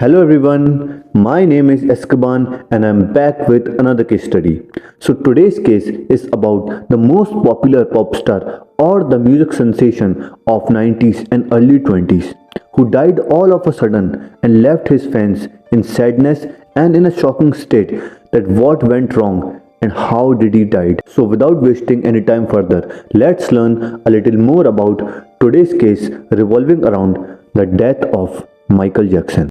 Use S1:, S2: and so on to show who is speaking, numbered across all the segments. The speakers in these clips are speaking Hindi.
S1: Hello everyone, my name is Eskaban and I'm back with another case study. So today's case is about the most popular pop star or the music sensation of 90s and early 20s who died all of a sudden and left his fans in sadness and in a shocking state that what went wrong and how did he died. So without wasting any time further, let's learn a little more about today's case revolving around the death of Michael Jackson.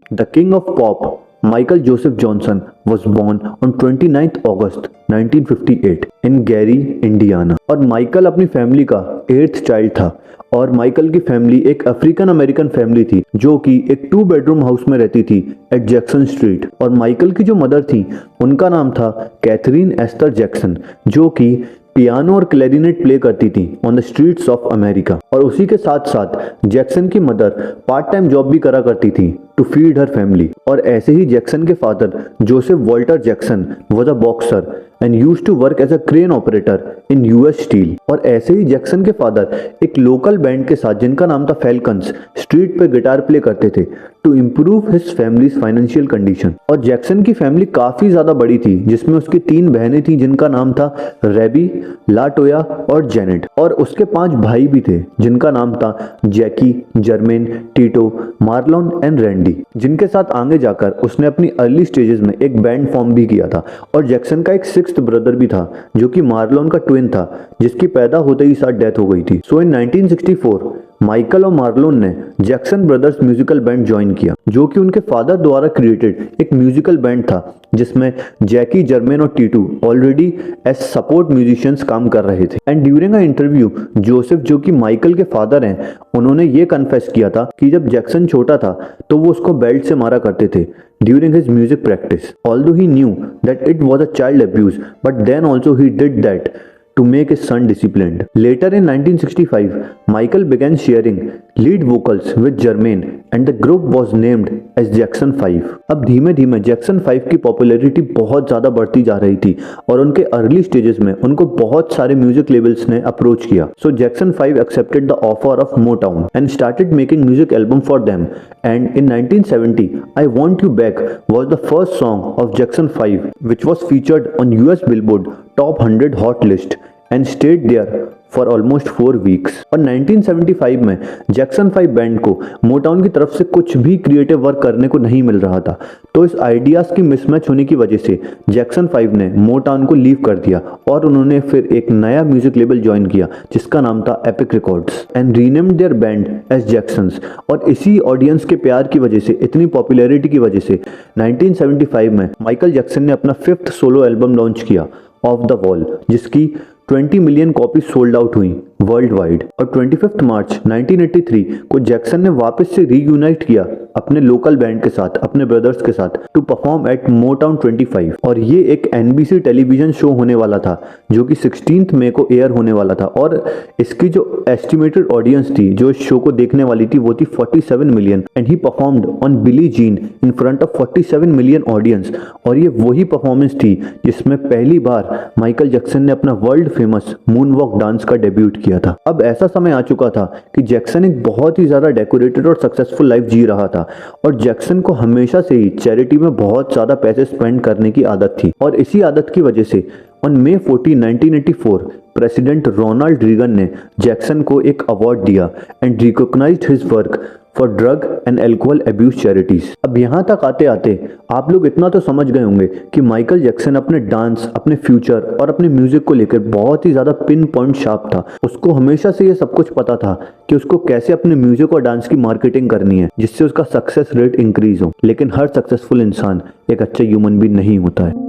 S1: The king of pop, Michael Joseph Johnson, was born on 29th August 1958 in Gary, Indiana. और माइकल अपनी फैमिली का 8th चाइल्ड था और माइकल की फैमिली एक अफ्रीकन अमेरिकन फैमिली थी जो कि एक 2 बेडरूम हाउस में रहती थी एट जैक्सन स्ट्रीट। और माइकल की जो मदर थी उनका नाम था कैथरीन एस्तर जैक्सन जो कि पियानो और क्लैरिनेट प्ले करती थी on the streets of America. और उसी के साथ साथ जैक्सन की मदर पार्ट टाइम जॉब भी करा करती थी टू फीड हर फैमिली। और ऐसे ही जैक्सन के father Joseph Walter Jackson was a boxer and used to work as a crane operator in US Steel. और ऐसे ही जैक्सन के फादर एक लोकल बैंड के साथ जिनका नाम था फैल्कन्स स्ट्रीट पे गिटार प्ले करते थे to improve his family's financial condition. और जैक्सन की फैमिली काफी ज्यादा बड़ी थी जिसमें उसकी 3 बहनें थी जिनका नाम था रेबी, लाटोया और जेनेट। और उसके 5 भाई भी थे जिनका नाम था Jackie, Jermaine, Tito, Marlon and Randy, जिनके साथ आगे जाकर उसने अपनी अर्ली स्टेजेस में एक बैंड फॉर्म भी किया था। और जैक्सन का एक 6th ब्रदर भी था जो कि मार्लोन का ट्विन था जिसकी पैदा होते ही साथ डेथ हो गई थी। सो इन 1964 माइकल और मार्लोन ने Jackson brothers musical band join किया जो कि उनके फादर द्वारा क्रिएटेड एक म्यूजिकल बैंड था जिसमें जैकी, जर्मेन और Tito already as support musicians काम कर रहे थे। And during a interview Joseph जो कि माइकल के फादर हैं उन्होंने ये कन्फेस किया था कि जब जैक्सन छोटा था तो वो उसको बेल्ट से मारा करते थे during his music practice. Although he knew that it was a child abuse, but then also he did that to make his son disciplined. Later in 1965, Michael began sharing lead vocals with Jermaine and the group was named as Jackson 5. अब धीमे धीमे जैक्सन 5 की पॉपुलैरिटी बहुत ज़्यादा बढ़ती जा रही थी और उनके अर्ली स्टेजेस में उनको बहुत सारे म्यूजिक लेबल्स ने अप्रोच किया। सो Jackson 5 accepted the offer of Motown and started making music album for them. And in 1970, I Want You Back was the first song of Jackson 5 which was featured on US Billboard Top 100 Hot list and stayed there for almost 4 weeks. और 1975 में जैक्सन 5 बैंड को मोटाउन की तरफ से कुछ भी क्रिएटिव वर्क करने को नहीं मिल रहा था। तो इस आइडियाज की मिसमैच होने की वजह से जैक्सन 5 ने मोटाउन को लीव कर दिया और उन्होंने फिर एक नया म्यूजिक लेबल ज्वाइन किया जिसका नाम था Epic Records and renamed their band as Jacksons. और इसी ऑडियंस के प्यार की वजह से, इतनी पॉपुलैरिटी की वजह से 1975 में माइकल जैक्सन ने अपना 5th सोलो एल्बम लॉन्च किया ऑफ द वॉल जिसकी 20 मिलियन कॉपी सोल्ड आउट हुई वर्ल्ड वाइड। और 25 मार्च 1983 को जैक्सन ने वापस से रीयूनाइट किया अपने लोकल बैंड के साथ, अपने ब्रदर्स के साथ टू परफॉर्म एट मोटाउन 25। और ये एक NBC टेलीविजन शो होने वाला था जो कि 16 मई को एयर होने वाला था। और इसकी जो एस्टिमेटेड ऑडियंस थी जो इस शो को देखने वाली थी वो थी 47 million and he performed on Billie gene in front of 47 million audience. और ये वही परफॉर्मेंस थी जिसमें पहली बार माइकल जैक्सन ने अपना world famous moon walk dance का डेब्यूट किया था। अब ऐसा समय आ चुका था कि जैक्सन एक बहुत ही ज्यादा डेकोरेटेड और सक्सेसफुल लाइफ जी रहा था और जैक्सन को हमेशा से ही चैरिटी में बहुत ज्यादा पैसे स्पेंड करने की आदत थी। और इसी आदत की वजह से on May 14, 1984 President Ronald Reagan ने जैक्सन को एक अवार्ड दिया and recognised his work for drug and alcohol abuse charities. अब यहाँ तक आते आते आप लोग इतना तो समझ गए होंगे कि माइकल जैक्सन अपने डांस, अपने फ्यूचर और अपने म्यूजिक को लेकर बहुत ही ज्यादा पिन पॉइंट शार्प था। उसको हमेशा से ये सब कुछ पता था कि उसको कैसे अपने म्यूजिक और डांस की मार्केटिंग करनी है जिससे उसका सक्सेस रेट इंक्रीज हो। लेकिन हर सक्सेसफुल इंसान एक अच्छा ह्यूमन बीइंग नहीं होता है।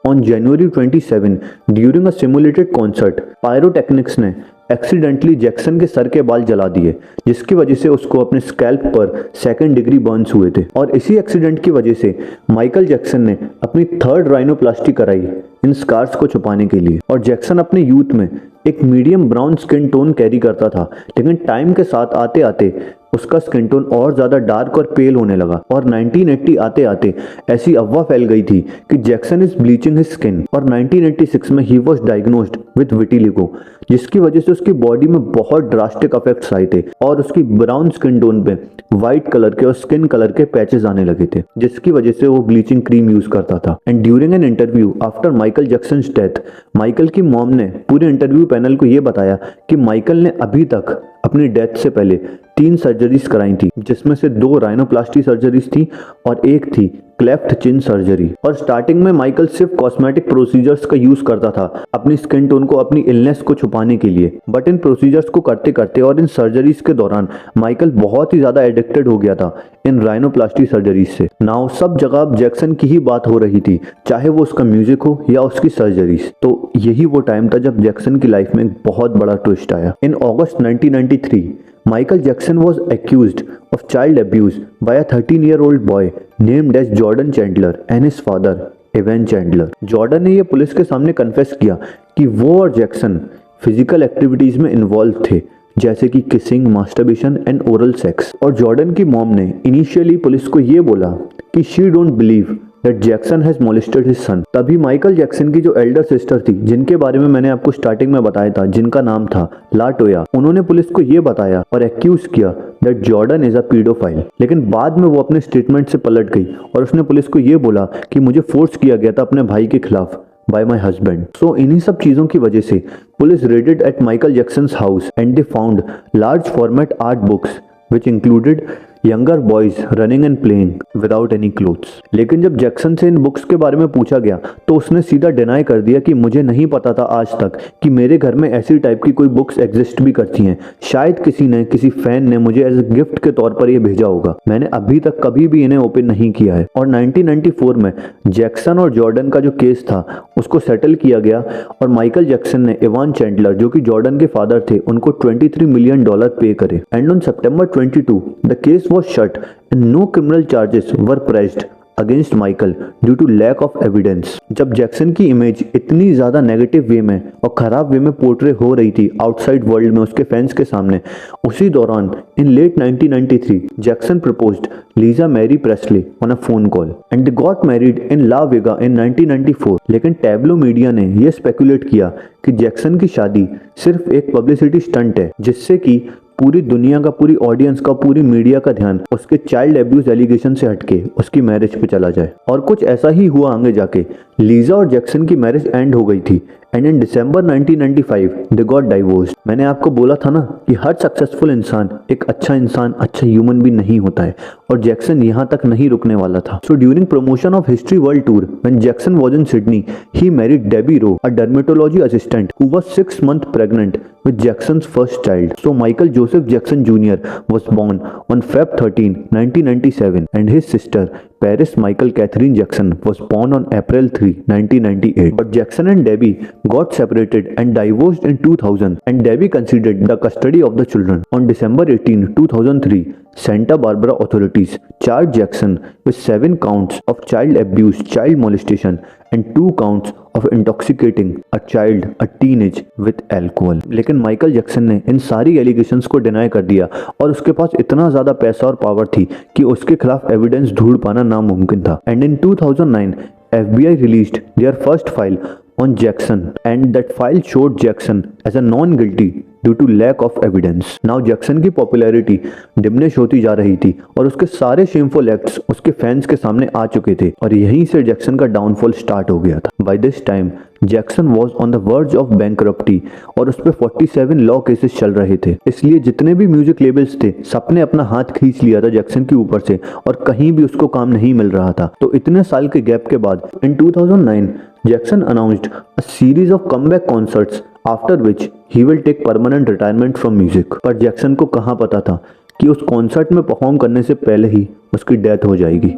S1: On January 27, during a simulated concert, pyrotechnics ने एक्सीडेंटली जैक्सन के सर के बाल जला दिए जिसकी वजह से उसको अपने स्कैल्प पर 2nd डिग्री बर्न्स हुए थे। और इसी एक्सीडेंट की वजह से माइकल जैक्सन ने अपनी 3rd राइनोप्लास्टी कराई इन स्कार्स को छुपाने के लिए। और जैक्सन अपने यूथ में एक medium brown skin tone carry करता था लेकिन टाइम के साथ आते आते उसका स्किन टोन और ज्यादा डार्क और पेल होने लगा और 1980 आते आते ऐसी अफवाह फैल गई थी कि Jackson is bleaching his skin. और 1986 में he was diagnosed with vitiligo, जिसकी वजह से उसकी बॉडी में बहुत ड्रास्टिक इफेक्ट्स आए थे और उसकी ब्राउन स्किन टोन पे व्हाइट कलर के और स्किन कलर के पैचेस आने लगे थे, जिसकी वजह से वो ब्लीचिंग क्रीम यूज करता था। And during an interview after Michael Jackson's death, Michael की मॉम ने पूरे इंटरव्यू पैनल को ये बताया कि माइकल ने अभी तक अपनी डेथ से पहले 3 सर्जरीज कराई थी, जिसमें से 2 राइनोप्लास्टी सर्जरीज थी और एक थी क्लेफ्ट चिन सर्जरी। और स्टार्टिंग में माइकल सिर्फ कॉस्मेटिक प्रोसीजर्स का यूज करता था अपनी स्किन टोन को, अपनी इलनेस को छुपाने के लिए। बट इन प्रोसीजर्स को करते करते और इन सर्जरीज के दौरान माइकल बहुत ही ज्यादा एडिक्टेड हो गया था इन राइनोप्लास्टी सर्जरीज से। नाउ सब जगह अब जैक्सन की ही बात हो रही थी, चाहे वो उसका म्यूजिक हो या उसकी सर्जरीज। तो यही वो टाइम था जब जैक्सन की लाइफ में एक बहुत बड़ा ट्विस्ट आया। इन अगस्त 1993 Michael Jackson was accused of child abuse by a 13-year-old boy named as Jordan Chandler and his father, Evan Chandler. Jordan ने ये पुलिस के सामने कन्फेस किया कि वो और जैक्सन फिजिकल एक्टिविटीज में इन्वॉल्व थे, जैसे कि kissing, masturbation and oral sex. और जॉर्डन की मॉम ने इनिशियली पुलिस को ये बोला कि she don't believe that Jackson has molested his son। तभी माइकल जैक्सन की जो एल्डर सिस्टर थी, जिनके बारे में मैंने आपको स्टार्टिंग में बताया था, जिनका नाम था लाटोया, उन्होंने पुलिस को ये बताया और एक्यूज किया that Jordan is a paedophile. लेकिन बाद में वो अपने स्टेटमेंट से पलट गई और उसने पुलिस को ये बोला कि मुझे फोर्स किया गया था अपने भाई के खिलाफ by my husband। So इन्हीं सब चीजों की वजह से police raided at Michael Jackson's house and they found large format art books which included younger boys running and playing without any clothes। लेकिन जब जैक्सन से इन बुक्स के बारे में पूछा गया तो उसने सीधा डिनाई कर दिया कि मुझे नहीं पता था आज तक कि मेरे घर में ऐसी टाइप की कोई बुक्स एग्जिस्ट भी करती हैं। शायद किसी फैन ने मुझे एज ए गिफ्ट के तौर पर ये भेजा होगा, मैंने अभी तक कभी भी इन्हें ओपन नहीं किया है। और 1994 में जैक्सन और जॉर्डन का जो केस था उसको सेटल किया गया और माइकल जैक्सन ने इवान चैंडलर, जो कि जॉर्डन के फादर थे, उनको $23 मिलियन पे करे। And on September 22 the case was shut and no criminal charges were pressed against Michael due to lack of evidence. जब जैक्सन की इमेज इतनी ज्यादा नेगेटिव वे में और खराब वे में पोर्ट्रे हो रही थी आउटसाइड वर्ल्ड में उसके फैंस के सामने, उसी दौरान in late 1993 Jackson proposed Lisa Marie Presley on a phone call and they got married in Las Vegas in 1994। लेकिन टैब्लो मीडिया ने यह स्पेकुलेट किया कि जैक्सन की शादी सिर्फ एक पब्लिसिटी स्टंट है, जिससे कि पूरी दुनिया का, पूरी ऑडियंस का, पूरी मीडिया का ध्यान उसके चाइल्ड एब्यूज एलिगेशन से हटके उसकी मैरिज पे चला जाए। और कुछ ऐसा ही हुआ आगे जाके। लीजा और जैक्सन की मैरिज एंड हो गई थी and in December 1995 they got divorced. मैंने आपको बोला था ना कि हर सक्सेसफुल इंसान एक अच्छा इंसान, अच्छा ह्यूमन भी नहीं होता है, और जैक्सन यहाँ तक नहीं रुकने वाला था। So during promotion of History world tour when Jackson was in Sydney, he married Debbie Rowe, a dermatology assistant who was 6 months pregnant with Jackson's first child. So Michael Joseph Jackson Jr. was born on Feb 13, 1997 and his sister Paris Michael Catherine Jackson was born on April 3, 1998. But Jackson and Debbie got separated and divorced in 2000 and Debbie conceded the custody of the children. On December 18, 2003, Santa Barbara authorities charged Jackson with 7 counts of child abuse, child molestation and 2 counts of intoxicating a child, a teenage with alcohol। लेकिन माइकल जैक्सन ने इन सारी एलिगेशंस को डिनाई कर दिया और उसके पास इतना ज्यादा पैसा और पावर थी कि उसके खिलाफ एविडेंस ढूंढ पाना नामुमकिन था। And in 2009 FBI released their first file on Jackson and that file showed Jackson as a non-guilty due to lack of evidence। Now Jackson की पॉपुलैरिटी डिमिनिश होती जा रही थी और उसके सारे शेमफुल एक्ट्स उसके फैंस के सामने आ चुके थे और यहीं से जैक्सन का डाउनफॉल स्टार्ट हो गया था। By this time Jackson was on the verge of bankruptcy और उस पर 47 लॉ केसेस चल रहे थे। इसलिए जितने भी म्यूजिक लेबल्स थे सबने अपना हाथ खींच लिया था जैक्सन के ऊपर से और कहीं भी उसको काम नहीं मिल रहा था। तो इतने साल के गैप के बाद in 2009 Jackson announced a series of comeback concerts after which he will take permanent retirement from music. पर जैक्सन को कहाँ पता था कि उस कॉन्सर्ट में परफॉर्म करने से पहले ही उसकी डेथ हो जाएगी।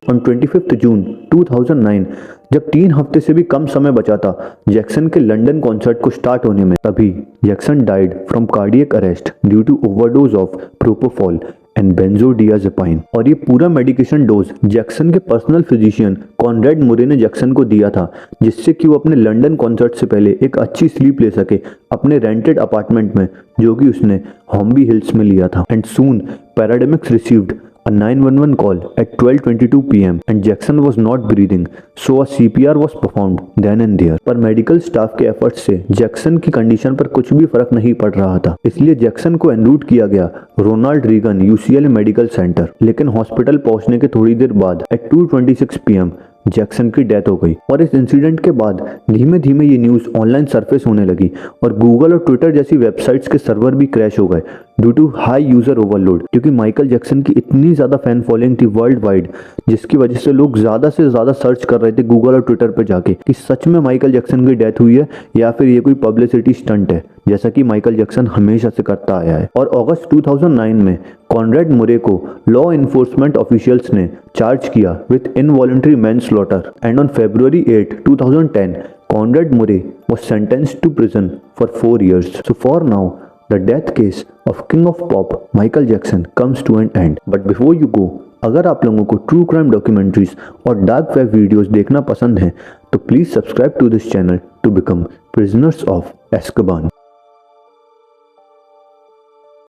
S1: On 25 जून 2009 जब 3 हफ्ते से भी कम समय बचा था जैक्सन के लंदन कॉन्सर्ट को स्टार्ट होने में, तभी Jackson died from cardiac arrest due to overdose of propofol and benzodiazepine. और ये पूरा मेडिकेशन डोज जैक्सन के पर्सनल फिजिशियन कॉनरेड मुरे ने जैक्सन को दिया था, जिससे कि वो अपने लंदन कॉन्सर्ट से पहले एक अच्छी स्लीप ले सके अपने रेंटेड अपार्टमेंट में, जो कि उसने हॉम्बी हिल्स में लिया था। And soon paramedics received a 911 call at 12:22 p.m. and Jackson was not breathing, so a CPR was performed then and there. पर मेडिकल स्टाफ के एफर्ट्स से जैक्सन की कंडीशन पर कुछ भी फर्क नहीं पड़ रहा था, इसलिए जैक्सन को एनरूट किया गया Ronald Reagan UCLA medical centre. लेकिन हॉस्पिटल पहुंचने के थोड़ी देर बाद at 2:26 p.m. जैक्सन की डेथ हो गई। और इस इंसिडेंट के बाद धीमे धीमे ये न्यूज ऑनलाइन सरफेस होने लगी और गूगल और ट्विटर जैसी वेबसाइट्स के सर्वर भी क्रैश हो गए due to high user overload, क्योंकि माइकल जैक्सन की इतनी ज्यादा फैन फॉलोइंग थी वर्ल्ड वाइड, जिसकी वजह से लोग ज्यादा से ज्यादा सर्च कर रहे थे गूगल और ट्विटर पे जाके कि सच में माइकल जैक्सन की डेथ हुई है या फिर ये कोई पब्लिसिटी स्टंट है, जैसा कि माइकल जैक्सन हमेशा से करता आया है। और अगस्त 2009 में कॉनरेड मुरे को लॉ इन्फोर्समेंट ऑफिशियल्स ने चार्ज किया with involuntary manslaughter and on February 8, 2010 Conrad Murray was sentenced to prison for 4 years. So for now, the death case of King of Pop Michael Jackson comes to an end. But before you go, अगर आप लोगों को ट्रू क्राइम डॉक्यूमेंट्रीज और डार्क वेब वीडियोस देखना पसंद है तो please subscribe to this channel to become prisoners of Azkaban.